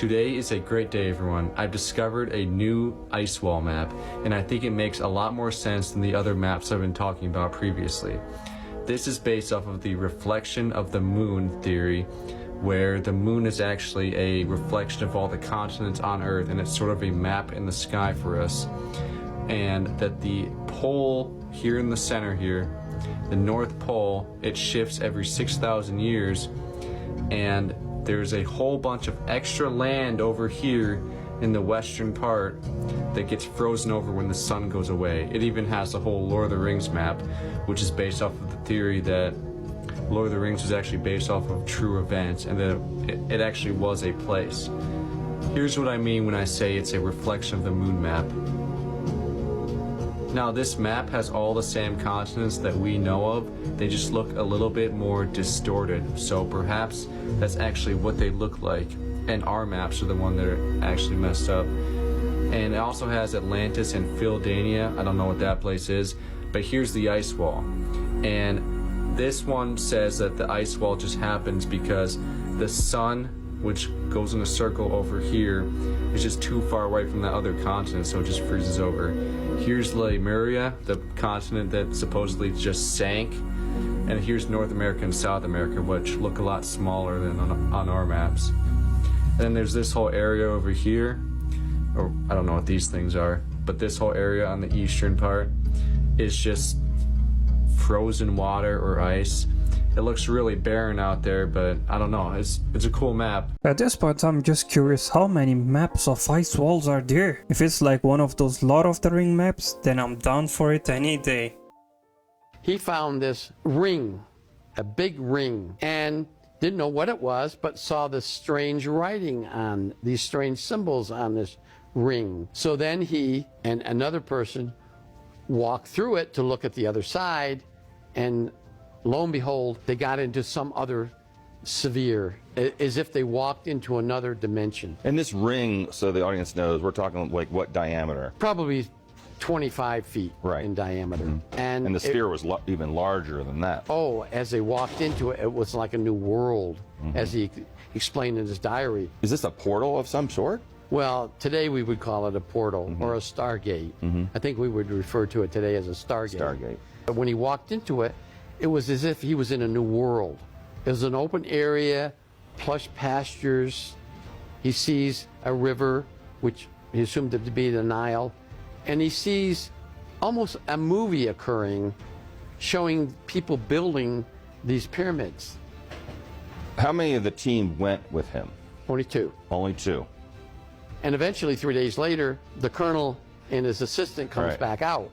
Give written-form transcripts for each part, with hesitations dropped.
Today is a great day, everyone. I've discovered a new ice wall map, and I think it makes a lot more sense than the other maps I've been talking about previously. This is based off of the reflection of the moon theory, where the moon is actually a reflection of all the continents on Earth, and it's sort of a map in the sky for us. And that the pole here in the center here, the North Pole, it shifts every 6,000 years, and there's a whole bunch of extra land over here in the western part that gets frozen over when the sun goes away. It even has the whole Lord of the Rings map, which is based off of the theory that Lord of the Rings was actually based off of true events, and that it actually was a place. Here's what I mean when I say it's a reflection of the moon map. Now, this map has all the same continents that we know of, they just look a little bit more distorted, so perhaps that's actually what they look like, and our maps are the one that are actually messed up. And it also has Atlantis and Phildania. I don't know what that place is, but here's the ice wall. And this one says that the ice wall just happens because the sun, which goes in a circle over here, is just too far away from that other continent, so it just freezes over. Here's Lemuria, the continent that supposedly just sank, and here's North America and South America, which look a lot smaller than on our maps. And then there's this whole area over here, or I don't know what these things are, but this whole area on the eastern part is just frozen water or ice. It looks really barren out there, but I don't know, it's a cool map. At this point, I'm just curious, how many maps of ice walls are there? If it's like one of those Lord of the Ring maps, then I'm down for it any day. He found this ring, a big ring, and didn't know what it was, but saw this strange writing on, these strange symbols on this ring. So then he and another person walked through it to look at the other side, and lo and behold, they got into some other sphere, as if they walked into another dimension. And this ring, so the audience knows, we're talking like what diameter? Probably 25 feet in diameter. Mm-hmm. And the sphere was even larger than that. Oh, as they walked into it, it was like a new world, as he explained in his diary. Is this a portal of some sort? Well, today we would call it a portal or a stargate. I think we would refer to it today as a stargate. Stargate. But when he walked into it, it was as if he was in a new world. It was an open area, plush pastures. He sees a river, which he assumed to be the Nile, and he sees almost a movie occurring, showing people building these pyramids. How many of the team went with him? Only two. Only two. And eventually, 3 days later, the colonel and his assistant comes back out.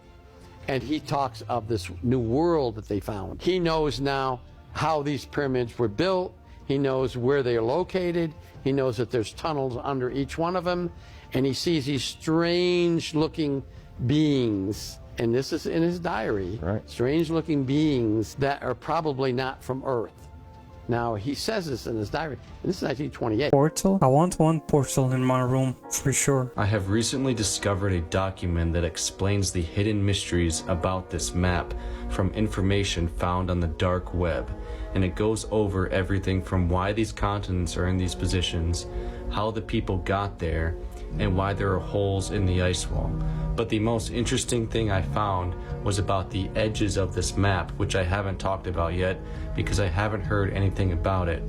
And he talks of this new world that they found. He knows now how these pyramids were built. He knows where they are located. He knows that there's tunnels under each one of them. And he sees these strange-looking beings. And this is in his diary. Strange-looking beings that are probably not from Earth. Now, he says this in his diary, and this is 1928. Portal? I want one portal in my room, for sure. I have recently discovered a document that explains the hidden mysteries about this map from information found on the dark web, and it goes over everything from why these continents are in these positions, how the people got there, and why there are holes in the ice wall. But the most interesting thing I found was about the edges of this map, which I haven't talked about yet because I haven't heard anything about it.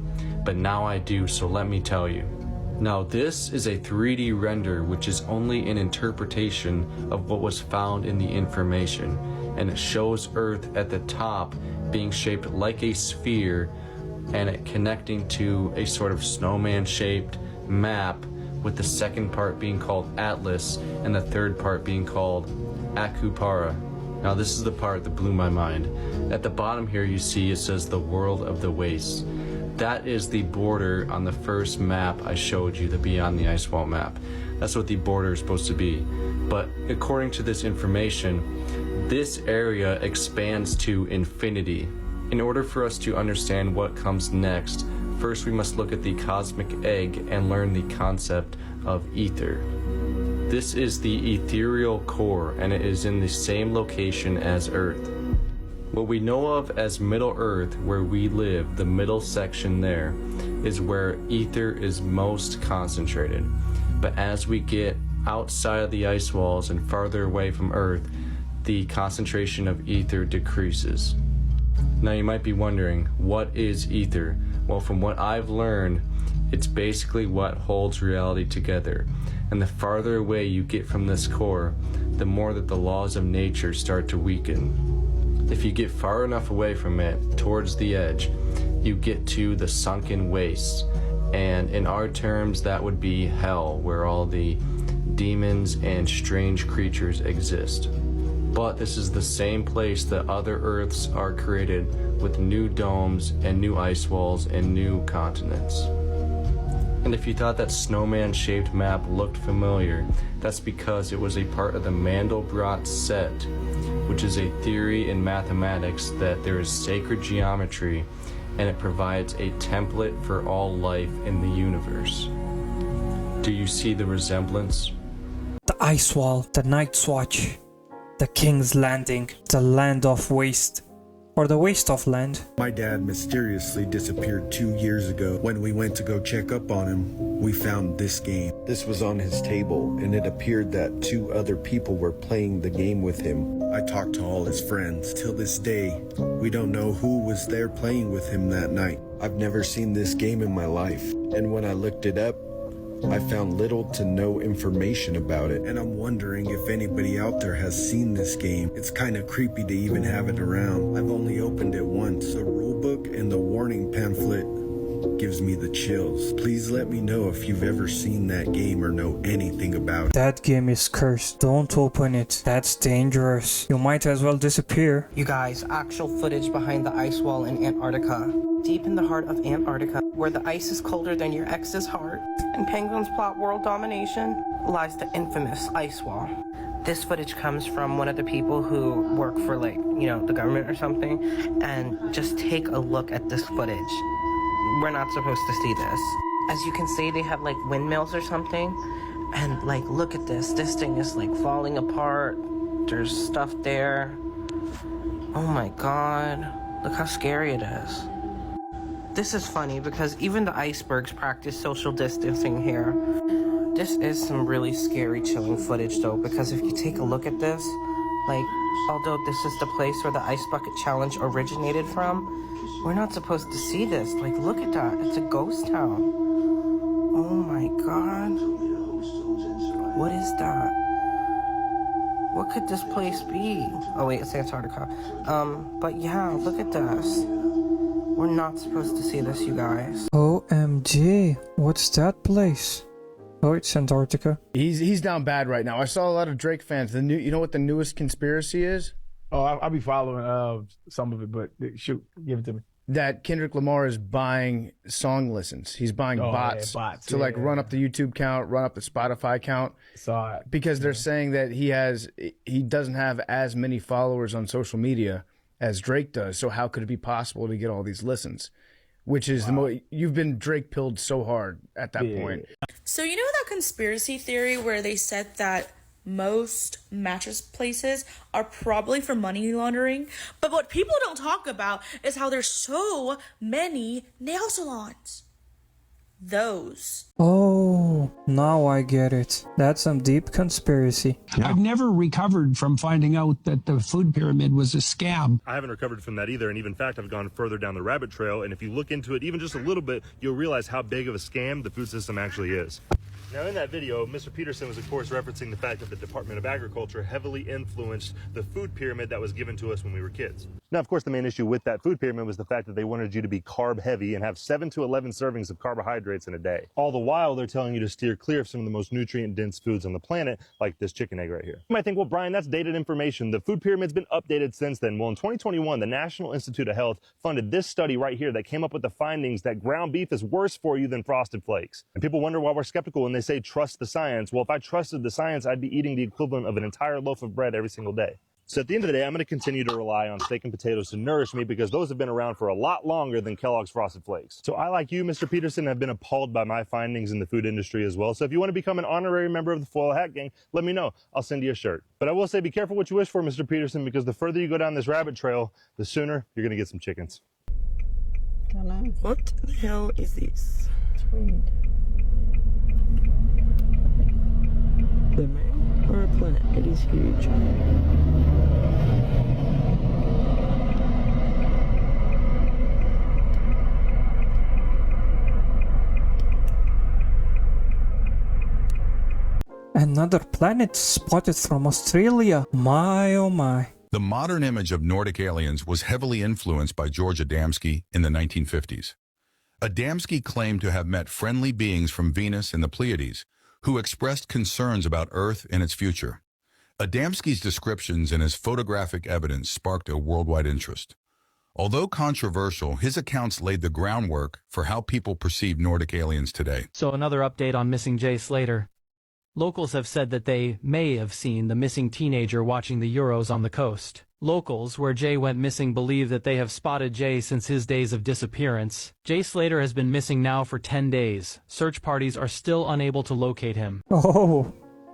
But now I do, so let me tell you. Now, this is a 3D render, which is only an interpretation of what was found in the information, and it shows Earth at the top being shaped like a sphere and it connecting to a sort of snowman-shaped map, with the second part being called Atlas and the third part being called Akupara. Now, this is the part that blew my mind. At the bottom here you see it says the world of the wastes. That is the border on the first map I showed you, the Beyond the Ice Wall map. That's what the border is supposed to be. But according to this information, this area expands to infinity. In order for us to understand what comes next, first we must look at the cosmic egg and learn the concept of ether. This is the ethereal core, and it is in the same location as Earth. What we know of as Middle Earth, where we live, the middle section there, is where ether is most concentrated. But as we get outside of the ice walls and farther away from Earth, the concentration of ether decreases. Now you might be wondering, what is ether? Well, from what I've learned, it's basically what holds reality together. And the farther away you get from this core, the more that the laws of nature start to weaken. If you get far enough away from it, towards the edge, you get to the sunken wastes. And in our terms, that would be hell, where all the demons and strange creatures exist. But this is the same place that other Earths are created, with new domes and new ice walls and new continents. And if you thought that snowman-shaped map looked familiar, that's because it was a part of the Mandelbrot set, which is a theory in mathematics that there is sacred geometry, and it provides a template for all life in the universe. Do you see the resemblance? The ice wall, the Night's Watch, the King's Landing, the Land of Waste, or the Waste of Land. My dad mysteriously disappeared 2 years ago. When we went to go check up on him, we found this game. This was on his table, and it appeared that 2 other people were playing the game with him. I talked to all his friends. Till this day, we don't know who was there playing with him that night. I've never seen this game in my life, and when I looked it up, I found little to no information about it, and I'm wondering if anybody out there has seen this game. It's kind of creepy to even have it around. I've only opened it once. The rulebook and the warning pamphlet gives me the chills. Please let me know if you've ever seen that game or know anything about it. That game is cursed. Don't open it. That's dangerous. You might as well disappear. You guys, actual footage behind the ice wall in Antarctica. Deep in the heart of Antarctica, where the ice is colder than your ex's heart, and penguins plot world domination, lies the infamous ice wall. This footage comes from one of the people who work for, like, you know, the government or something, and just take a look at this footage. We're not supposed to see this. As you can see, they have like windmills or something, and like, look at this. This thing is like falling apart. There's stuff there. Oh my god, look how scary it is. This is funny because even the icebergs practice social distancing here. This is some really scary, chilling footage though, because if you take a look at this, like, although this is the place where the Ice Bucket Challenge originated from, we're not supposed to see this. Like, look at that. It's a ghost town. Oh my god. What is that? What could this place be? Oh wait, it's Antarctica. But yeah, look at this. We're not supposed to see this, you guys. OMG, what's that place? Oh, it's Antarctica. He's down bad right now. I saw a lot of Drake fans. You know what the newest conspiracy is? Oh, I'll be following some of it, but shoot, give it to me. That Kendrick Lamar is buying song listens. He's buying bots to like run up the YouTube count, run up the Spotify count. Saw it. Because they're saying that he doesn't have as many followers on social media as Drake does. So how could it be possible to get all these listens? Which is you've been Drake pilled so hard at that point. So you know that conspiracy theory where they said that most mattress places are probably for money laundering, but what people don't talk about is how there's so many nail salons. Those. Oh, now I get it. That's some deep conspiracy. I've never recovered from finding out that the food pyramid was a scam. I haven't recovered from that either, and even in fact, I've gone further down the rabbit trail, and if you look into it even just a little bit, you'll realize how big of a scam the food system actually is. Now, in that video, Mr. Peterson was, of course, referencing the fact that the Department of Agriculture heavily influenced the food pyramid that was given to us when we were kids. Now, of course, the main issue with that food pyramid was the fact that they wanted you to be carb heavy and have 7 to 11 servings of carbohydrates in a day. All the while, they're telling you to steer clear of some of the most nutrient-dense foods on the planet, like this chicken egg right here. You might think, well, Brian, that's dated information. The food pyramid's been updated since then. Well, in 2021, the National Institute of Health funded this study right here that came up with the findings that ground beef is worse for you than Frosted Flakes. And people wonder why we're skeptical when they say trust the science. Well, if I trusted the science, I'd be eating the equivalent of an entire loaf of bread every single day. So at the end of the day, I'm going to continue to rely on steak and potatoes to nourish me because those have been around for a lot longer than Kellogg's Frosted Flakes. So I, like you, Mr. Peterson, have been appalled by my findings in the food industry as well. So if you want to become an honorary member of the Foil Hat Gang, let me know. I'll send you a shirt. But I will say, be careful what you wish for, Mr. Peterson, because the further you go down this rabbit trail, the sooner you're going to get some chickens. What the hell is this? The man or a planet? It is huge. Another planet spotted from Australia. My oh my. The modern image of Nordic aliens was heavily influenced by George Adamski in the 1950s. Adamski claimed to have met friendly beings from Venus and the Pleiades who expressed concerns about Earth and its future. Adamski's descriptions and his photographic evidence sparked a worldwide interest. Although controversial, his accounts laid the groundwork for how people perceive Nordic aliens today. So another update on missing Jay Slater. Locals have said that they may have seen the missing teenager watching the Euros on the coast. Locals, where Jay went missing, believe that they have spotted Jay since his days of disappearance. Jay Slater has been missing now for 10 days. Search parties are still unable to locate him. Oh,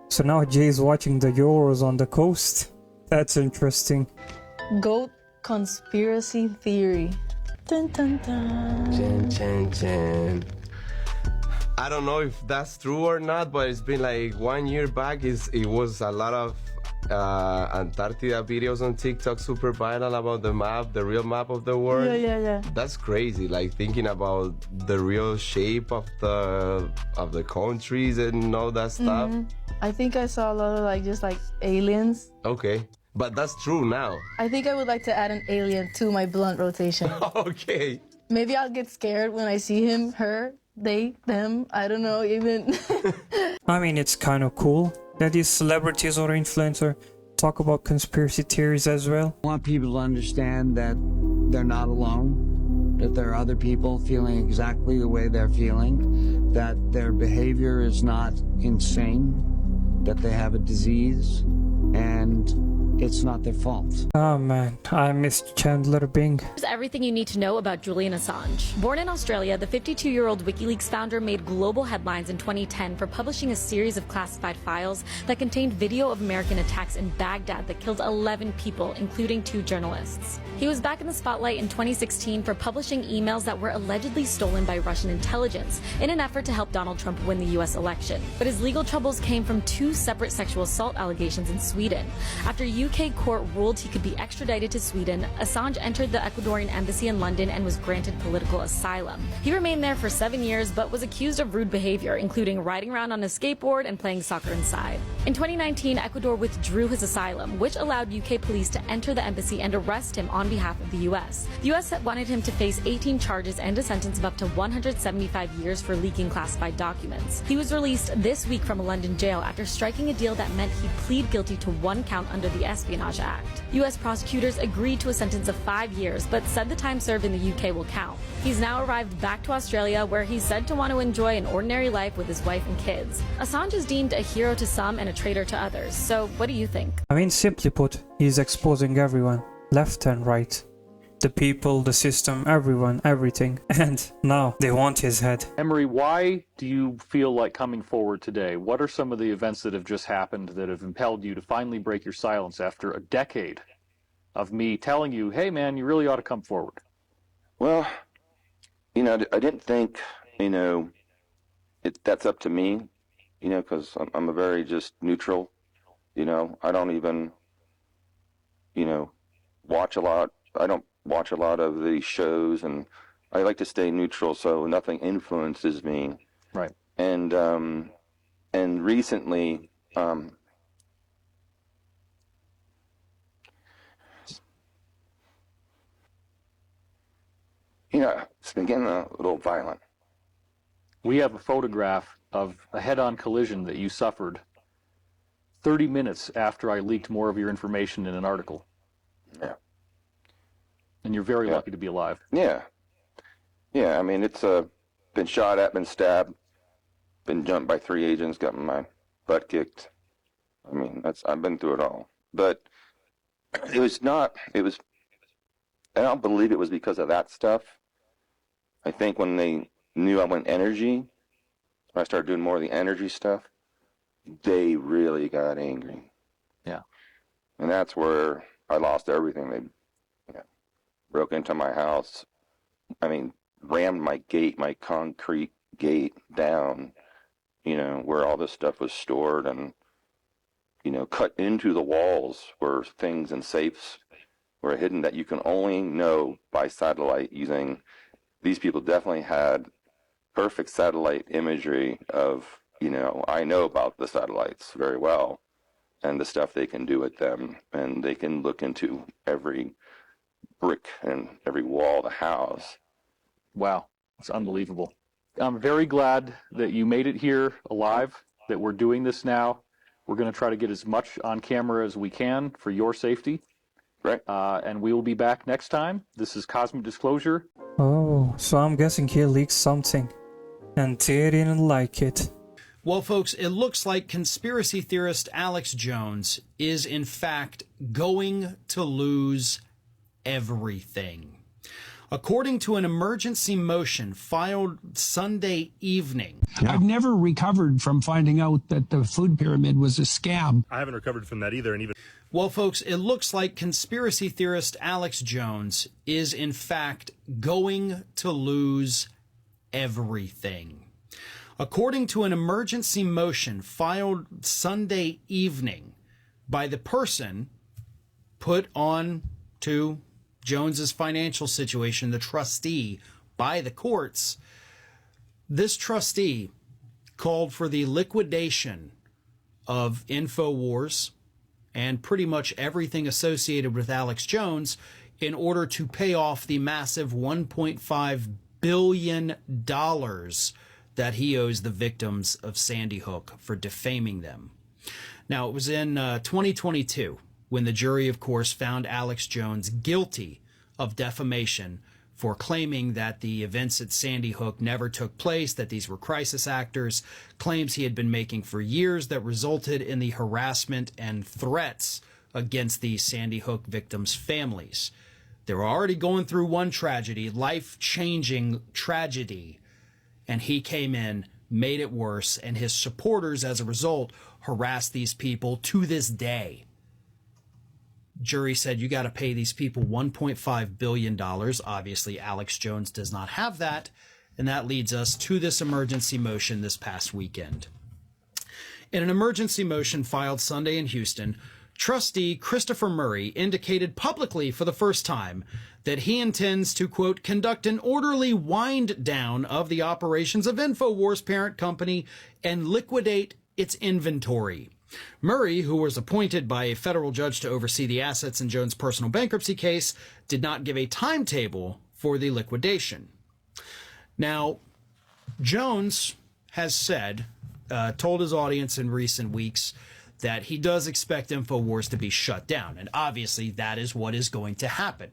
so now Jay's watching the Euros on the coast. That's interesting. Goat conspiracy theory. Dun, dun, dun. Chan, chan, chan. I don't know if that's true or not, but it's been like 1 year back. It was a lot of Antarctica videos on TikTok, super viral about the map, the real map of the world. Yeah. That's crazy. Like thinking about the real shape of the countries and all that stuff. I think I saw a lot of just aliens. Okay, but that's true now. I think I would like to add an alien to my blunt rotation. Okay. Maybe I'll get scared when I see him, her, they, them, I don't know even. I mean, it's kind of cool that these celebrities or influencers talk about conspiracy theories as well. I want people to understand that they're not alone, that there are other people feeling exactly the way they're feeling, that their behavior is not insane, that they have a disease, and it's not their fault. Oh man, I missed Chandler Bing. Here's everything you need to know about Julian Assange. Born in Australia, the 52-year-old WikiLeaks founder made global headlines in 2010 for publishing a series of classified files that contained video of American attacks in Baghdad that killed 11 people, including 2 journalists. He was back in the spotlight in 2016 for publishing emails that were allegedly stolen by Russian intelligence in an effort to help Donald Trump win the US election. But his legal troubles came from 2 separate sexual assault allegations in Sweden. After UK court ruled he could be extradited to Sweden, Assange entered the Ecuadorian embassy in London and was granted political asylum. He remained there for 7 years but was accused of rude behavior, including riding around on a skateboard and playing soccer inside. In 2019, Ecuador withdrew his asylum, which allowed UK police to enter the embassy and arrest him on behalf of the US. The US wanted him to face 18 charges and a sentence of up to 175 years for leaking classified documents. He was released this week from a London jail after striking a deal that meant he'd plead guilty to 1 count under the Espionage Act. US prosecutors agreed to a sentence of 5 years, but said the time served in the UK will count. He's now arrived back to Australia, where he's said to want to enjoy an ordinary life with his wife and kids. Assange is deemed a hero to some and a traitor to others. So what do you think? I mean, simply put, he's exposing everyone, left and right. The people, the system, everyone, everything. And now they want his head. Emery, why do you feel like coming forward today? What are some of the events that have just happened that have impelled you to finally break your silence after a decade of me telling you, hey man, you really ought to come forward? Well, I didn't think, that's up to me, because I'm a very just neutral, I don't even, watch a lot. I don't watch a lot of the shows, and I like to stay neutral so nothing influences me. Right. And recently, it's been getting a little violent. We have a photograph of a head-on collision that you suffered 30 minutes after I leaked more of your information in an article. Yeah. And you're very lucky to be alive. Yeah. Yeah, I mean, it's been shot at, been stabbed, been jumped by 3 agents, got my butt kicked. I mean, I've been through it all. But I don't believe it was because of that stuff. I think when they knew I went energy, when I started doing more of the energy stuff, they really got angry. Yeah. And that's where I lost everything. They broke into my house. I mean, rammed my gate, my concrete gate down, you know, where all this stuff was stored, and, you know, cut into the walls were things and safes were hidden that you can only know by satellite using. These people definitely had perfect satellite imagery of, you know, I know about the satellites very well and the stuff they can do with them, and they can look into every brick and every wall of the house. Wow, it's unbelievable. I'm very glad that you made it here alive, that we're doing this now. We're going to try to get as much on camera as we can for your safety. Right. And we will be back next time. This is Cosmic Disclosure. Oh, so I'm guessing he leaked something, and they didn't like it. Well, folks, it looks like conspiracy theorist Alex Jones is in fact going to lose everything. According to an emergency motion filed Sunday evening. I've never recovered from finding out that the food pyramid was a scam. I haven't recovered from that either, and even... Well, folks, it looks like conspiracy theorist Alex Jones is in fact going to lose everything. According to an emergency motion filed Sunday evening by the person put on to Jones's financial situation, the trustee, by the courts, this trustee called for the liquidation of InfoWars and pretty much everything associated with Alex Jones in order to pay off the massive $1.5 billion that he owes the victims of Sandy Hook for defaming them. Now, it was in 2022 when the jury, of course, found Alex Jones guilty of defamation for claiming that the events at Sandy Hook never took place, that these were crisis actors, claims he had been making for years that resulted in the harassment and threats against the Sandy Hook victims' families. They were already going through one tragedy, life-changing tragedy, and he came in, made it worse, and his supporters, as a result, harassed these people to this day. Jury said, you got to pay these people $1.5 billion. Obviously, Alex Jones does not have that. And that leads us to this emergency motion this past weekend. In an emergency motion filed Sunday in Houston, trustee Christopher Murray indicated publicly for the first time that he intends to, quote, conduct an orderly wind down of the operations of InfoWars parent company and liquidate its inventory. Murray, who was appointed by a federal judge to oversee the assets in Jones' personal bankruptcy case, did not give a timetable for the liquidation. Now, Jones has said, told his audience in recent weeks, that he does expect InfoWars to be shut down, and obviously that is what is going to happen.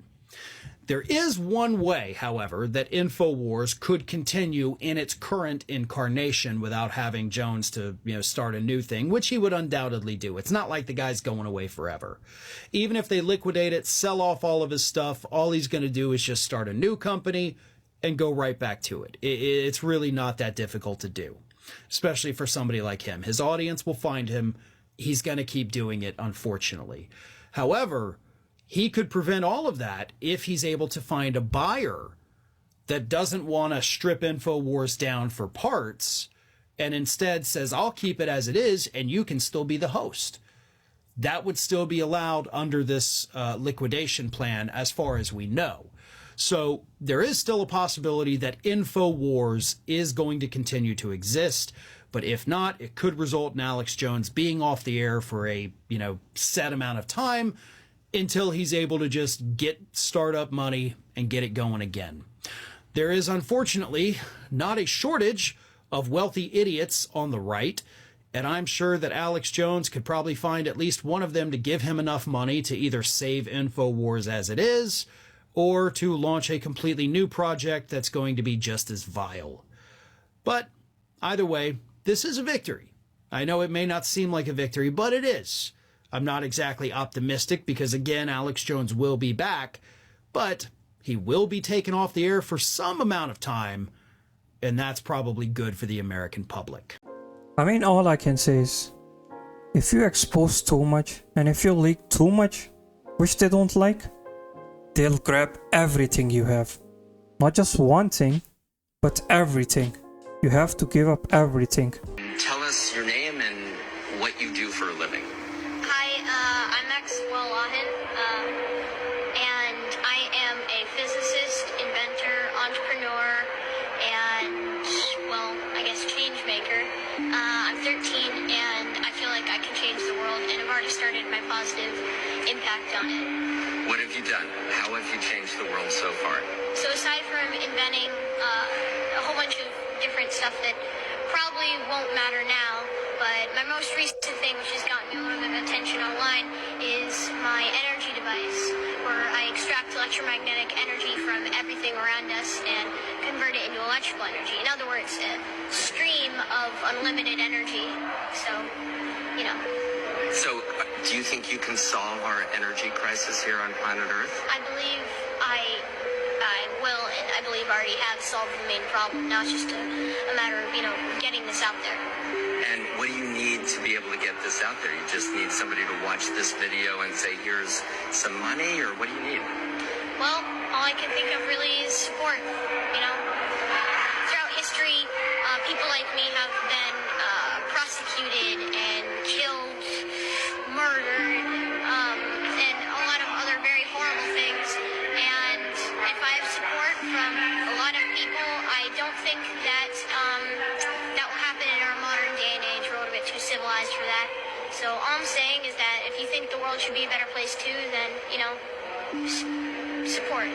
There is one way, however, that InfoWars could continue in its current incarnation without having Jones to, start a new thing, which he would undoubtedly do. It's not like the guy's going away forever. Even if they liquidate it, sell off all of his stuff, all he's going to do is just start a new company and go right back to it. It's really not that difficult to do, especially for somebody like him. His audience will find him. He's going to keep doing it, unfortunately. However, he could prevent all of that if he's able to find a buyer that doesn't want to strip InfoWars down for parts and instead says, I'll keep it as it is and you can still be the host. That would still be allowed under this liquidation plan as far as we know. So there is still a possibility that InfoWars is going to continue to exist. But if not, it could result in Alex Jones being off the air for a, set amount of time until he's able to just get startup money and get it going again. There is, unfortunately, not a shortage of wealthy idiots on the right, and I'm sure that Alex Jones could probably find at least one of them to give him enough money to either save InfoWars as it is, or to launch a completely new project that's going to be just as vile. But either way, this is a victory. I know it may not seem like a victory, but it is. I'm not exactly optimistic because, again, Alex Jones will be back, but he will be taken off the air for some amount of time, and that's probably good for the American public. I mean, all I can say is, if you expose too much, and if you leak too much, which they don't like, they'll grab everything you have. Not just one thing, but everything. You have to give up everything. Tell us your name and what you do for a living. Hi, I'm Maxwell Lahin, and I am a physicist, inventor, entrepreneur, and, well, I guess change maker. I'm 13, and I feel like I can change the world, and I've already started my positive impact on it. What have you done? How have you changed the world so far? So aside from inventing a whole bunch of different stuff that probably won't matter now, but my most recent thing, which has gotten me a little bit of attention online, is my energy device, where I extract electromagnetic energy from everything around us and convert it into electrical energy. In other words, a stream of unlimited energy. So, you know. So, do you think you can solve our energy crisis here on planet Earth? I believe I will, and I believe I already have solved the main problem. Now it's just a matter of, you know, getting this out there. And what do you need to be able to get this out there? You just need somebody to watch this video and say, here's some money, or what do you need? Well, all I can think of really is support, you know. Throughout history, people like me have been prosecuted and killed, murdered, and a lot of other very horrible things. And if I have support from a lot of people, I don't think that that will happen in our modern day and age. We're a little bit too civilized for that. So all I'm saying is that if you think the world should be a better place too, then, you know, support.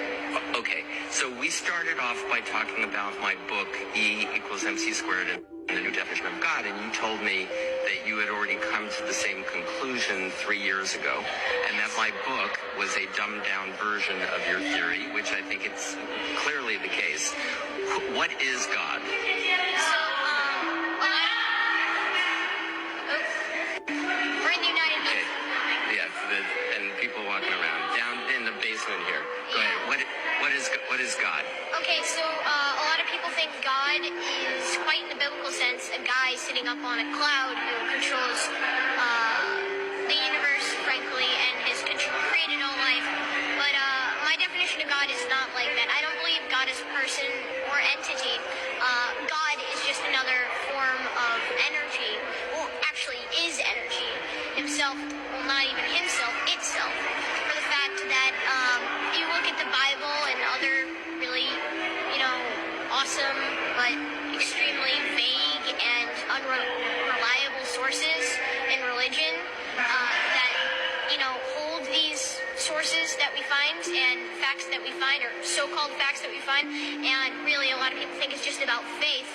Okay, so we started off by talking about my book, E equals MC squared, and the new definition of God, and you told me that you had already come to the same conclusion 3 years ago, and that my book was a dumbed-down version of your theory, which I think it's clearly the case. What is God? So, we're in the United States. Yeah, and people walking around down in the basement here. Go ahead. What is God? Okay, so a lot of people think God is, quite in the biblical sense, a guy sitting up on a cloud who controls the universe, frankly, and has created all life. But my definition of God is not like that. I don't believe God is a person or entity. God is just another form of energy. Well, actually is energy. Himself, well, not even himself, itself. For the fact that if you look at the Bible and other really, you know, awesome but extremely vague and unreliable sources in religion that, you know, hold these sources that we find and facts that we find, or so-called facts that we find, and really a lot of people think it's just about faith.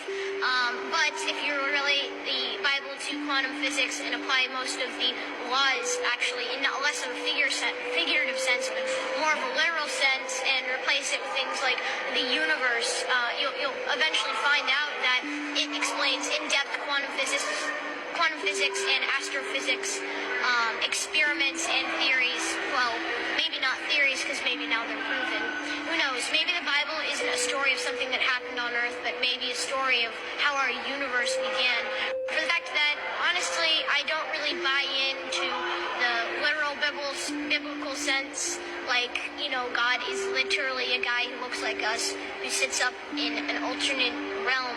But if you relate the Bible to quantum physics and apply most of the laws actually in not less of a figurative sense, but more of a literal sense, and replace it with things like the universe, you'll eventually find out that it explains in-depth quantum physics and astrophysics experiments and theories. Well, maybe not theories, because maybe now they're proven. Who knows? Maybe the Bible isn't a story of something that happened on Earth, but maybe a story of how our universe began. For the fact that, honestly, I don't really buy into the literal biblical sense, like, you know, God is literally a guy who looks like us, who sits up in an alternate realm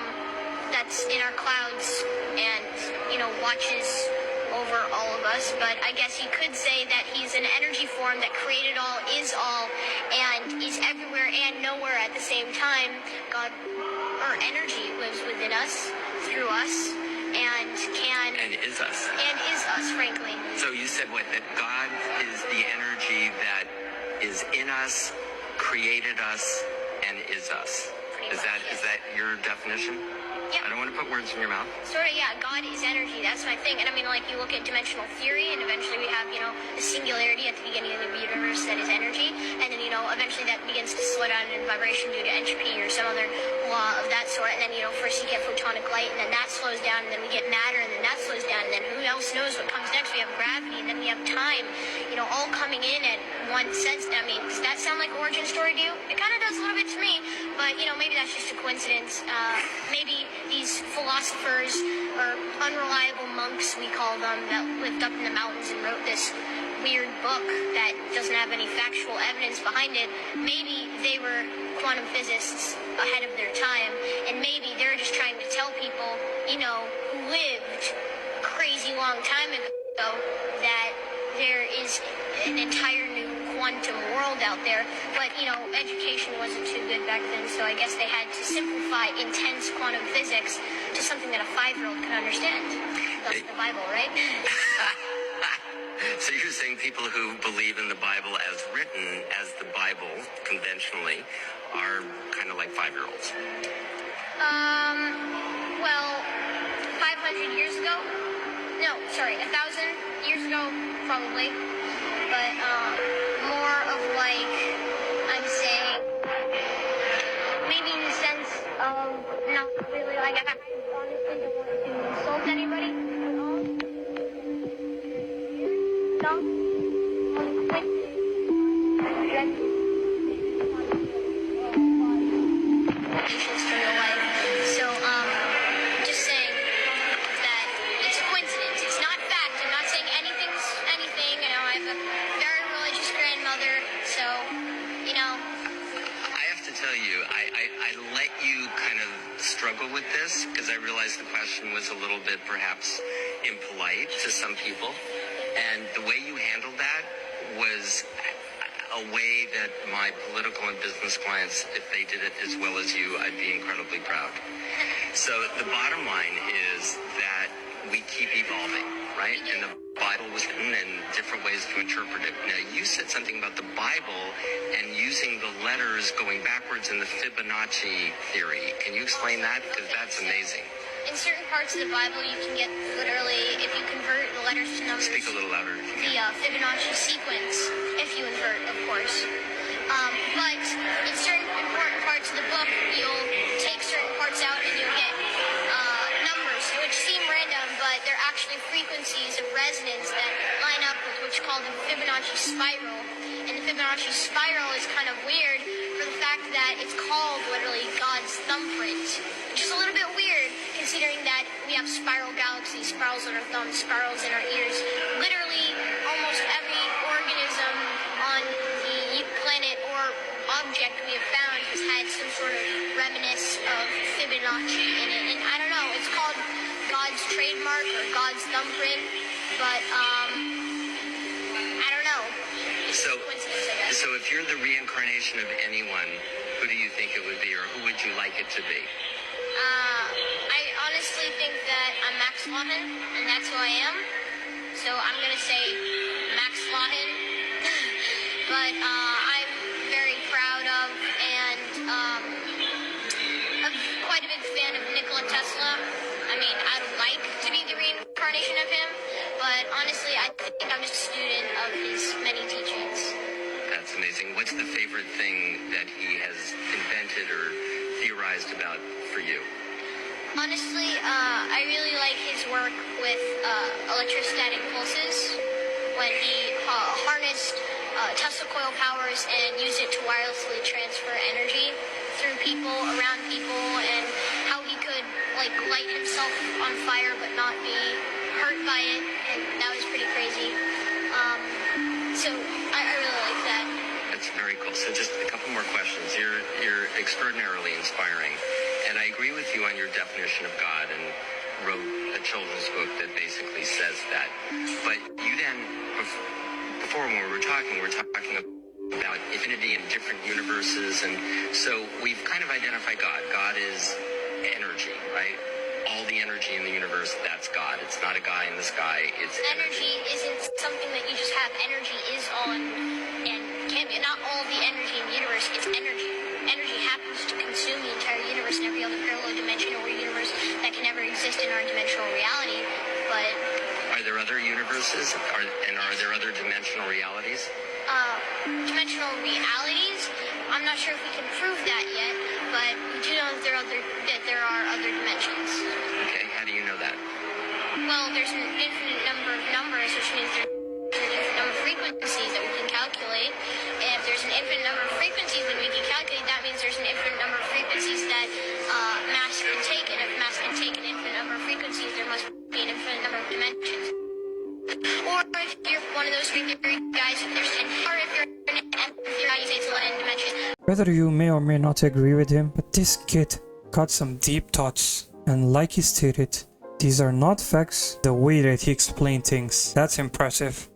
that's in our clouds and, you know, watches over all of us. But I guess you could say that he's an energy form that created all, is all, and is everywhere and nowhere at the same time. God, or energy, lives within us, through us, and can... And is us. And is us, frankly. So you said what? That God is the energy that is in us, created us, and is us. Is that your definition? Yeah. I don't want to put words in your mouth. Sort of, yeah. God is energy. That's my thing. And I mean, like, you look at dimensional theory, and eventually we have, you know, a singularity at the beginning of the universe that is energy. And then, you know, eventually that begins to slow down in vibration due to entropy or some other law of that sort. And then, you know, first you get photonic light, and then that slows down, and then we get matter, and then that slows down. And then who else knows what comes next? We have gravity, and then we have time, you know, all coming in at one sense. I mean, does that sound like an origin story to you? It kind of does a little bit to me, but, you know, maybe that's just a coincidence. Maybe these philosophers, or unreliable monks we call them, that lived up in the mountains and wrote this weird book that doesn't have any factual evidence behind it. Maybe they were quantum physicists ahead of their time, and maybe they're just trying to tell people, you know, who lived a crazy long time ago that there is an entire new quantum world out there. But, you know, education wasn't too good back then, so I guess they had to simplify intense quantum physics to something that a 5-year-old could understand. That's the Bible, right? So you're saying people who believe in the Bible as written, as the Bible conventionally, are kind of like 5-year-olds? Well, 500 years ago? No, sorry, 1,000 years ago, probably. But, more of like, I'm saying, maybe in the sense of not really, like, I honestly don't want to insult anybody at all. So, just saying that it's a coincidence. It's not fact. I'm not saying anything's anything. You know, I have a very religious grandmother, so, you know. I have to tell you, I let you kind of struggle with this because I realized the question was a little bit perhaps impolite to some people. And the way you handled that was a way that my political and business clients, if they did it as well as you, I'd be incredibly proud. So the bottom line is that we keep evolving, right? And the Bible was written in different ways to interpret it. Now, you said something about the Bible and using the letters going backwards in the Fibonacci theory. Can you explain that? Because that's amazing. In certain parts of the Bible, you can get literally, if you convert the letters to numbers. Speak a little louder. The Fibonacci sequence, if you invert, of course. But in certain important parts of the book, you'll take certain parts out and you'll get numbers, which seem random, but they're actually frequencies of resonance that line up with what's called the Fibonacci spiral. And the Fibonacci spiral is kind of weird for the fact that it's called literally God's thumbprint, which is a little bit weird considering that we have spiral galaxies, spirals in our thumbs, spirals in our ears. Literally, almost every organism on the planet or object we have found has had some sort of reminiscence of Fibonacci in it. And I don't know, it's called God's trademark or God's thumbprint, but I don't know. So if you're the reincarnation of anyone, who do you think it would be, or who would you like it to be? I honestly think that I'm Max Lawton, and that's who I am. So I'm gonna say Max Lawton. But I'm very proud of and I'm quite a big fan of Nikola Tesla. I mean, I'd like to be the reincarnation of him, but honestly, I think I'm just a student of his many teachings. That's amazing. What's the favorite thing that he has invented or theorized about for you? Honestly, I really like his work with electrostatic pulses when he harnessed Tesla coil powers and used it to wirelessly transfer energy through people, around people, and how he could like light himself on fire but not be hurt by it, and that was pretty crazy. So I really like that. That's very cool. So just a couple more questions. You're extraordinarily inspiring. And I agree with you on your definition of God and wrote a children's book that basically says that. But you then, before when we were talking about infinity and different universes. And so we've kind of identified God. God is energy, right? All the energy in the universe, that's God. It's not a guy in the sky. It's energy isn't something that you just have. Energy is all and can't be, not all the energy in the universe. It's energy. Energy happens to consume the entire universe and every other parallel dimension or universe that can ever exist in our dimensional reality. But are there other universes? Are there other dimensional realities? Dimensional realities? I'm not sure if we can prove that yet, but we do know that there are other dimensions. Okay, how do you know that? Well, there's an infinite number of numbers, which means there's an infinite number of frequencies that we can calculate. And if there's an infinite number of frequencies that we can calculate, that means there's an infinite number of frequencies that mass can take. And if mass can take an infinite number of frequencies, there must be an infinite number of dimensions. Or or if you're one of those three theory guys, or if you're not using in dimensions. Whether you may or may not agree with him, but this kid got some deep thoughts. And like he stated, these are not facts, the way that he explained things. That's impressive.